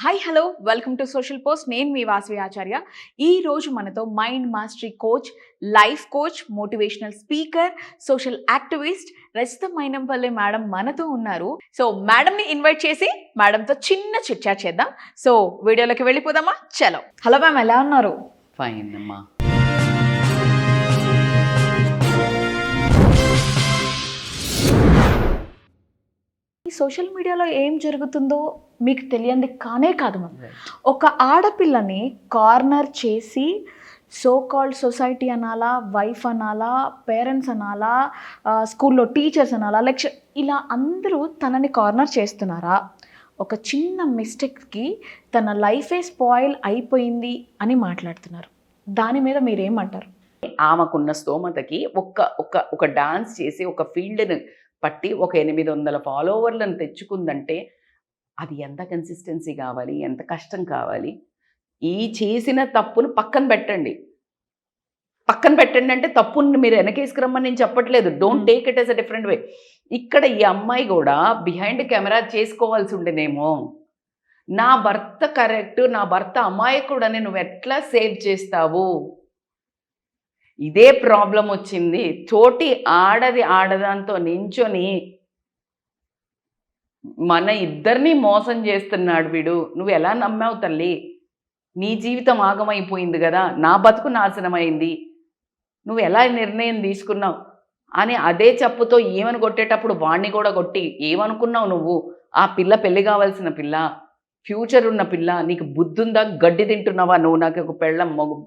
Hi hello welcome to social post. నేను మీ వాసవి ఆచార్య. ఈ రోజు మనతో mind mastery coach, life coach, motivational speaker, social activist Rajitha Mynampally madam మనతో ఉన్నారు. సో మేడంని ఇన్వైట్ చేసి మేడంతో చిన్న చిట్ చాట్ చేద్దాం. సో వీడియోలోకి వెళ్ళిపోదామా? చలో. హలో మ్యామ్, ఎలా ఉన్నారు? ఫైన్ అమ్మా. ఈ సోషల్ మీడియాలో ఏం జరుగుతుందో మీకు తెలియంది కానే కాదు మ్యామ్. ఒక ఆడపిల్లని కార్నర్ చేసి సో కాల్డ్ సొసైటీ అనాలా, వైఫ్ అనాలా, పేరెంట్స్ అనాలా, స్కూల్లో టీచర్స్ అనాలా, లెక్చర్, ఇలా అందరూ తనని కార్నర్ చేస్తున్నారా? ఒక చిన్న మిస్టేక్కి తన లైఫే స్పాయిల్ అయిపోయింది అని మాట్లాడుతున్నారు. దాని మీద మీరేమంటారు? ఆమెకున్న స్తోమతకి ఒక డాన్స్ చేసి ఒక ఫీల్డ్ని పట్టి ఒక 800 ఫాలోవర్లను తెచ్చుకుందంటే అది ఎంత కన్సిస్టెన్సీ కావాలి, ఎంత కష్టం కావాలి. ఈ చేసిన తప్పును పక్కన పెట్టండి అంటే తప్పుని మీరు వెనకేసుకురమ్మని నేను చెప్పట్లేదు. Don't take it as a different way. ఇక్కడ ఈ అమ్మాయి కూడా బిహైండ్ కెమెరా చేసుకోవాల్సి ఉండేనేమో. నా భర్త కరెక్ట్, నా భర్త అమాయకుడని నువ్వు ఎట్లా సేవ్ చేస్తావు? ఇదే ప్రాబ్లం వచ్చింది. తోటి ఆడదాంతో నించొని మన ఇద్దరిని మోసం చేస్తున్నాడు వీడు. నువ్వు ఎలా నమ్మావు తల్లి? నీ జీవితం ఆగమైపోయింది కదా, నా బతుకు నాశనమైంది, నువ్వు ఎలా నిర్ణయం తీసుకున్నావు అని అదే చెప్పుతో ఏమని కొట్టేటప్పుడు వాణ్ణి కూడా కొట్టి ఏమనుకున్నావు నువ్వు? ఆ పిల్ల పెళ్లి కావాల్సిన పిల్ల, ఫ్యూచర్ ఉన్న పిల్ల, నీకు బుద్ధుందా? గడ్డి తింటున్నావా నువ్వు? నాకు ఒక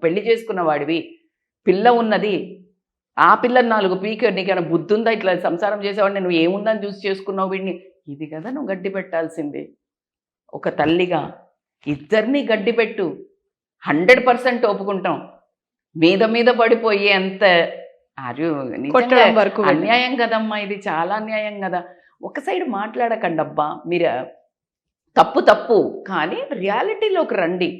పెళ్లి చేసుకున్న వాడివి, పిల్ల ఉన్నది, ఆ పిల్లని 4 పీకి నీకైనా బుద్ధుందా? ఇట్లా సంసారం చేసేవాడిని నువ్వు ఏముందని చూసి చేసుకున్నావు వీడిని? ఇది కదా నువ్వు గడ్డి పెట్టాల్సిందే. ఒక తల్లిగా ఇద్దరిని గడ్డి పెట్టు, 100% ఒప్పుకుంటాం. మీద పడిపోయి ఎంత అన్యాయం కదమ్మా, ఇది చాలా అన్యాయం కదా. ఒక సైడ్ మాట్లాడకండి అబ్బా, మీరు తప్పు కానీ రియాలిటీలోకి రండి.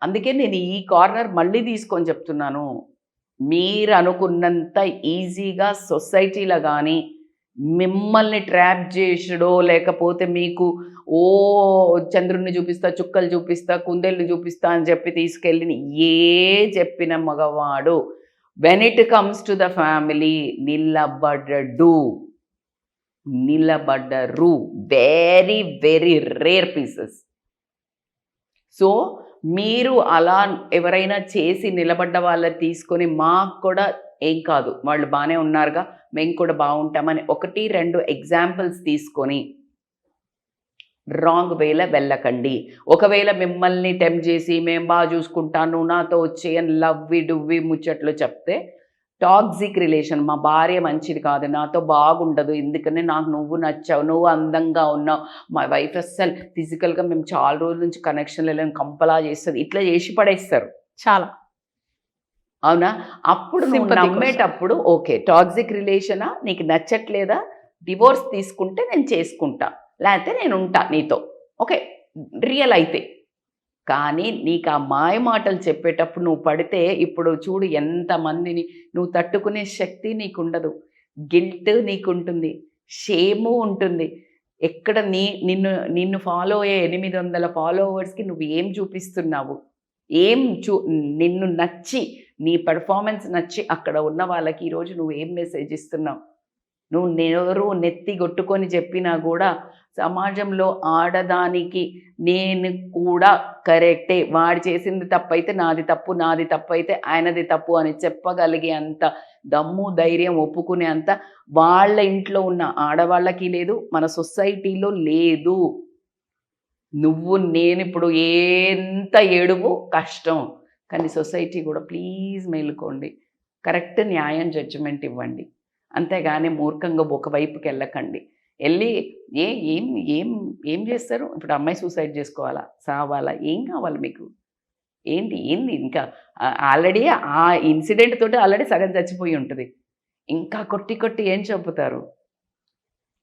అందుకే నేను ఈ కార్నర్ మళ్ళీ తీసుకొని చెప్తున్నాను. మీరు అనుకున్నంత ఈజీగా సొసైటీలో కానీ మిమ్మల్ని ట్రాప్ చేసడో, లేకపోతే మీకు చంద్రుడిని చూపిస్తా, చుక్కలు చూపిస్తా, కుందేళ్ళని చూపిస్తా అని చెప్పి తీసుకెళ్ళి చెప్పిన మగవాడు when it comes to the family నిలబడరు. Very very rare pieces. So మీరు అలా ఎవరైనా చేసి నిలబడ్డ వాళ్ళని తీసుకొని మాకు కూడా ఏం కాదు, వాళ్ళు బాగానే ఉన్నారుగా, మేము కూడా బాగుంటామని 1-2 ఎగ్జాంపుల్స్ తీసుకొని రాంగ్ వేలో వెళ్ళకండి. ఒకవేళ మిమ్మల్ని టెంప్ట్ చేసి మేము బాగా చూసుకుంటాను, నాతో వచ్చే అని లవ్వి డువ్వి ముచ్చట్లు చెప్తే టాక్సిక్ రిలేషన్, మా భార్య మంచిది కాదు, నాతో బాగుండదు, ఎందుకని నాకు నువ్వు నచ్చావు, నువ్వు అందంగా ఉన్నావు, మా వైఫ్ అస్సలు ఫిజికల్గా మేము చాలా రోజుల నుంచి కనెక్షన్ లేని కంపలా చేస్తుంది, ఇట్లా చేసి పడేస్తారు చాలా. అవునా? అప్పుడు నువ్వు నమ్మేటప్పుడు ఓకే, టాక్సిక్ రిలేషనా, నీకు నచ్చట్లేదా, డివోర్స్ తీసుకుంటే నేను చేసుకుంటా, లేకపోతే నేను ఉంటా నీతో, ఓకే రియల్ అయితే. కానీ నీకు ఆ మాయ మాటలు చెప్పేటప్పుడు నువ్వు పడితే, ఇప్పుడు చూడు ఎంతమందిని నువ్వు తట్టుకునే శక్తి నీకుండదు, గిల్ట్ నీకుంటుంది, షేము ఉంటుంది. ఎక్కడ నిన్ను ఫాలో అయ్యే 800 ఫాలోవర్స్కి నువ్వు ఏం చూపిస్తున్నావు? నిన్ను నచ్చి, నీ పెర్ఫార్మెన్స్ నచ్చి అక్కడ ఉన్న వాళ్ళకి ఈరోజు నువ్వు ఏం మెసేజ్ ఇస్తున్నావు? నువ్వు నెవరు నెత్తి కొట్టుకొని చెప్పినా కూడా సమాజంలో ఆడదానికి నేను కూడా కరెక్టే, వాడు చేసింది తప్పైతే నాది తప్పు, నాది తప్పైతే ఆయనది తప్పు అని చెప్పగలిగే అంత దమ్ము ధైర్యం ఒప్పుకునే అంత వాళ్ళ ఇంట్లో ఉన్న ఆడవాళ్ళకి లేదు, మన సొసైటీలో లేదు. నేను ఇప్పుడు ఎంత ఏడువు కష్టం, కానీ సొసైటీ కూడా ప్లీజ్ మేలుకోండి, కరెక్ట్ న్యాయం జడ్జిమెంట్ ఇవ్వండి, అంతేగాని మూర్ఖంగా ఒకవైపుకి వెళ్ళకండి. వెళ్ళి ఏం ఏం ఏం చేస్తారు? ఇప్పుడు అమ్మాయి సూసైడ్ చేసుకోవాలా, సావాలా, ఏం కావాలి మీకు? ఏంది ఇంకా ఆల్రెడీ ఆ ఇన్సిడెంట్ తోటి ఆల్రెడీ సగం చచ్చిపోయి ఉంటుంది, ఇంకా కొట్టి ఏం చెబుతారు?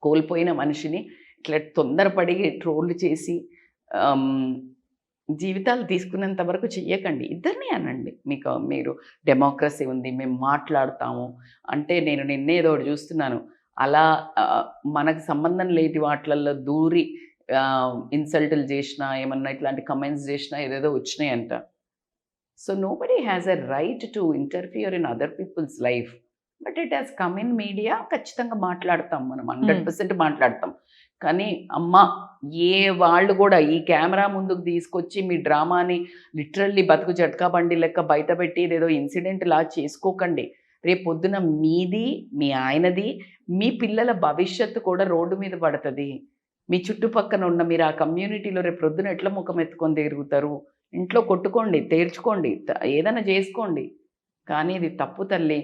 కోల్పోయిన మనిషిని ఇట్లా తొందరపడి ట్రోల్ చేసి జీవితాలు తీసుకునేంత వరకు చెయ్యకండి. ఇద్దరిని అనండి, మీరు డెమోక్రసీ ఉంది, మేము మాట్లాడతాము అంటే. నేను నిన్నేదో ఒకటి చూస్తున్నాను, అలా మనకు సంబంధం లేని వాటిల్లో దూరి ఇన్సల్టులు చేసినా ఏమన్నా ఇట్లాంటి కమెంట్స్ చేసినా ఏదేదో వచ్చినాయంట. So nobody has a right to interfere in other people's life, but it has come in media. ఖచ్చితంగా మాట్లాడతాం మనం, 100% మాట్లాడతాం. కానీ అమ్మ, ఏ వాళ్ళు కూడా ఈ కెమెరా ముందుకు తీసుకొచ్చి మీ డ్రామాని లిటరల్లీ బతుకు జట్కా బండి లెక్క బయట పెట్టి ఇదేదో ఇన్సిడెంట్ లా చేసుకోకండి. రేపు పొద్దున మీది, మీ ఆయనది, మీ పిల్లల భవిష్యత్తు కూడా రోడ్డు మీద పడుతుంది. మీ చుట్టుపక్కన ఉన్న మీరు ఆ కమ్యూనిటీలో రేపు పొద్దున ఎట్లా ముఖం ఎత్తుకొని తిరుగుతారు? ఇంట్లో కొట్టుకోండి, తేల్చుకోండి, ఏదైనా చేసుకోండి. కానీ ఇది తప్పు తల్లి.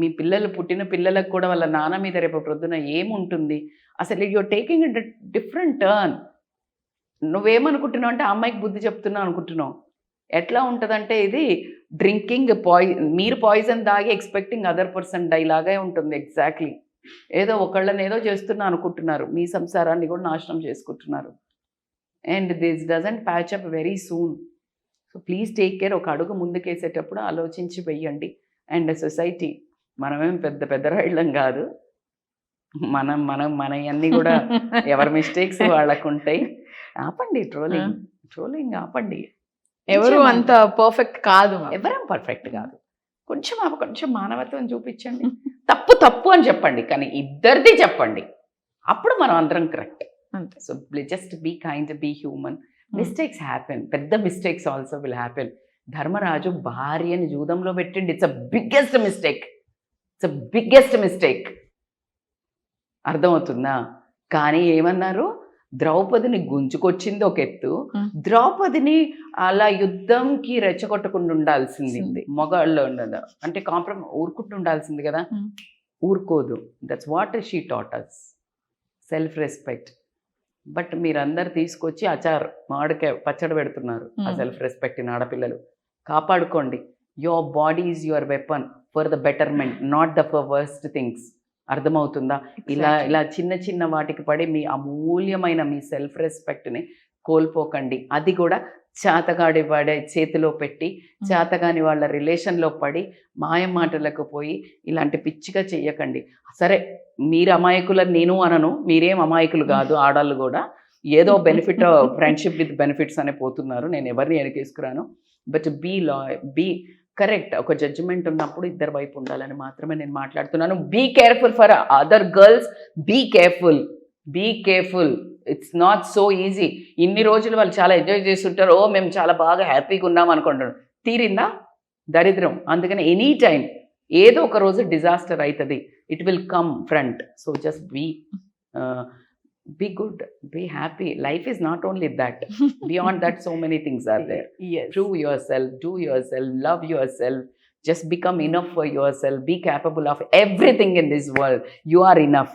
మీ పిల్లలు పుట్టిన పిల్లలకు కూడా వాళ్ళ నాన్న మీద రేపు ప్రొద్దున ఏముంటుంది? అసలు you're taking it different turn. నువ్వేమనుకుంటున్నావు అంటే ఆ అమ్మాయికి బుద్ధి చెప్తున్నావు అనుకుంటున్నావు. ఎట్లా ఉంటుందంటే ఇది డ్రింకింగ్ మీరు పాయిజన్ దాగి ఎక్స్పెక్టింగ్ అదర్ పర్సన్ డై లాగే ఉంటుంది. ఎగ్జాక్ట్లీ. ఏదో ఒకళ్ళని ఏదో చేస్తున్నా అనుకుంటున్నారు, మీ సంసారాన్ని కూడా నాశనం చేసుకుంటున్నారు. And this doesn't patch up very soon. So please take care. ఒక అడుగు ముందుకేసేటప్పుడు ఆలోచించి వెయ్యండి. అండ్ సొసైటీ, మనమేం పెద్ద పెద్ద రాళ్ళం కాదు. మనవన్నీ కూడా ఎవరి మిస్టేక్స్ వాళ్ళకు ఉంటాయి. ఆపండి ట్రోలింగ్ ఆపండి. ఎవరు అంత పర్ఫెక్ట్ కాదు, ఎవరేం పర్ఫెక్ట్ కాదు. కొంచెం మానవత్వం చూపించండి. తప్పు అని చెప్పండి, కానీ ఇద్దరిది చెప్పండి. అప్పుడు మనం అందరం correct. So just be kind, be human. Mistakes happen, పెద్ద mistakes also will happen. Dharmaraju భార్యని జూదంలో పెట్టిండి. It's a biggest mistake. అర్థమవుతుందా? కానీ ఏమన్నారు? ద్రౌపదిని గుంజుకొచ్చింది ఒక ఎత్తు, ద్రౌపదిని అలా యుద్ధంకి రెచ్చగొట్టకుండా ఉండాల్సింది. మగాళ్ళు ఉండదు అంటే ఊరుకుంటూ ఉండాల్సింది కదా, ఊరుకోదు. That's what she taught us, self respect. But మీరందరు తీసుకొచ్చి మామిడికాయ పచ్చడి పెడుతున్నారు ఆ సెల్ఫ్ రెస్పెక్ట్ ఇన్ ఆడపిల్లలు. కాపాడుకోండి. Your body is your weapon for the betterment, not the for worst things. అర్థమవుతుందా? ఇలా చిన్న వాటికి పడి మీ అమూల్యమైన మీ సెల్ఫ్ రెస్పెక్ట్ని కోల్పోకండి. అది కూడా చేతగాడి వాడే చేతిలో పెట్టి, చేతగాని వాళ్ళ రిలేషన్లో పడి మాయ మాటలకు పోయి ఇలాంటి పిచ్చిగా చెయ్యకండి. సరే, మీరు అమాయకులని నేను అనను, మీరేం అమాయకులు కాదు. ఆడాళ్ళు కూడా ఏదో బెనిఫిట్, ఫ్రెండ్షిప్ విత్ బెనిఫిట్స్ అనే పోతున్నారు. నేను ఎవరిని ఎనకేసుకురాను. But be correct. ఒక జడ్జిమెంట్ ఉన్నప్పుడు ఇద్దరు వైపు ఉండాలని మాత్రమే నేను మాట్లాడుతున్నాను. Be careful for other girls. Be careful. It's not so easy. ఇన్ని రోజులు వాళ్ళు చాలా ఎంజాయ్ చేస్తుంటారు. మేము చాలా బాగా హ్యాపీగా ఉన్నాం అనుకుంటున్నాను. తీరిందా దరిద్రం? అందుకని ఎనీ టైం ఏదో ఒక రోజు డిజాస్టర్ అవుతుంది. It will come front. So just be good, be happy. Life is not only that. Beyond that, so many things are there. Yes. Prove yourself, do yourself, love yourself. Just become enough for yourself. Be capable of everything in this world. You are enough.